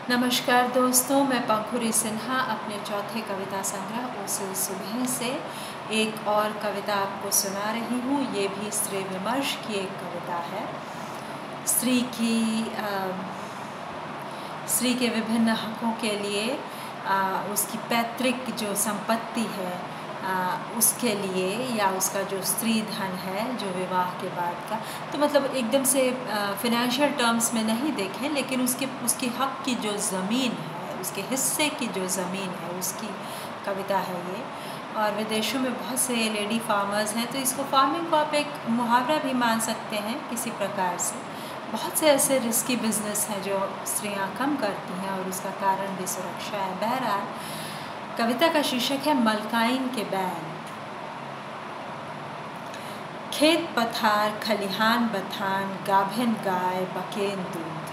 नमस्कार दोस्तों, मैं पंखुरी सिन्हा अपने चौथे कविता संग्रह उस सुबह से एक और कविता आपको सुना रही हूँ। ये भी स्त्री विमर्श की एक कविता है। स्त्री के विभिन्न हकों के लिए, उसकी पैतृक जो संपत्ति है उसके लिए, या उसका जो स्त्री धन है जो विवाह के बाद का, तो मतलब एकदम से फिनेंशियल टर्म्स में नहीं देखें, लेकिन उसके हक की जो ज़मीन है, उसके हिस्से की जो ज़मीन है, उसकी कविता है ये। और विदेशों में बहुत से लेडी फार्मर्स हैं, तो इसको फार्मिंग को आप एक मुहावरा भी मान सकते हैं किसी प्रकार से। बहुत से ऐसे रिस्की बिजनेस हैं जो स्त्रियां कम करती हैं, और उसका कारण भी सुरक्षा है। बहरहाल कविता का शीर्षक है मलकाइन के बैल। खेत पथार खलिहान बथान, गाभिन गाय बकेन दूध।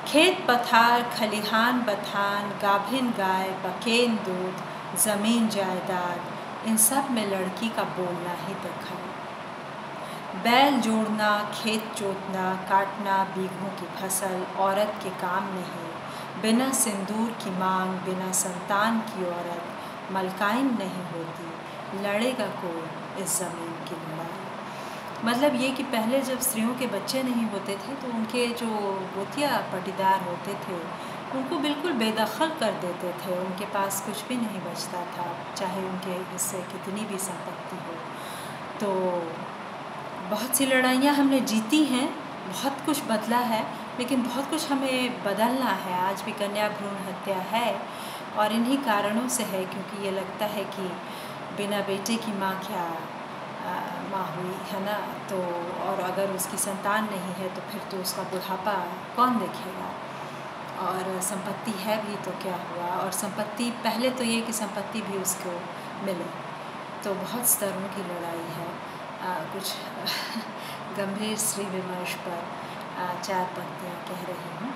खेत पथार खलिहान बथान, गाभिन गाय बकेन दूध, ज़मीन जायदाद इन सब में लड़की का बोलना ही दिखाई। बैल जोड़ना, खेत जोतना, काटना बीघों की फसल औरत के काम नहीं। बिना सिंदूर की मांग, बिना संतान की औरत मलकाइन नहीं होती। लड़ेगा कोई इस ज़मीन की लड़ाई। मतलब ये कि पहले जब स्त्रियों के बच्चे नहीं होते थे तो उनके जो गोतिया पटीदार होते थे उनको बिल्कुल बेदखल कर देते थे। उनके पास कुछ भी नहीं बचता था, चाहे उनके हिस्से कितनी भी संपत्ति हो। तो बहुत सी लड़ाइयाँ हमने जीती हैं, बहुत कुछ बदला है, लेकिन बहुत कुछ हमें बदलना है। आज भी कन्या भ्रूण हत्या है, और इन्हीं कारणों से है, क्योंकि ये लगता है कि बिना बेटे की माँ क्या माँ हुई, है ना। तो और अगर उसकी संतान नहीं है तो फिर तो उसका बुढ़ापा कौन देखेगा। और संपत्ति है भी तो क्या हुआ। और संपत्ति पहले तो ये कि संपत्ति भी उसको मिले। तो बहुत स्तरों की लड़ाई है। कुछ गंभीर स्त्री विमर्श पर 4 पंक्तियाँ कह रही हूँ।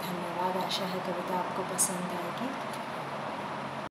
धन्यवाद। आशा है कविता आपको पसंद आएगी।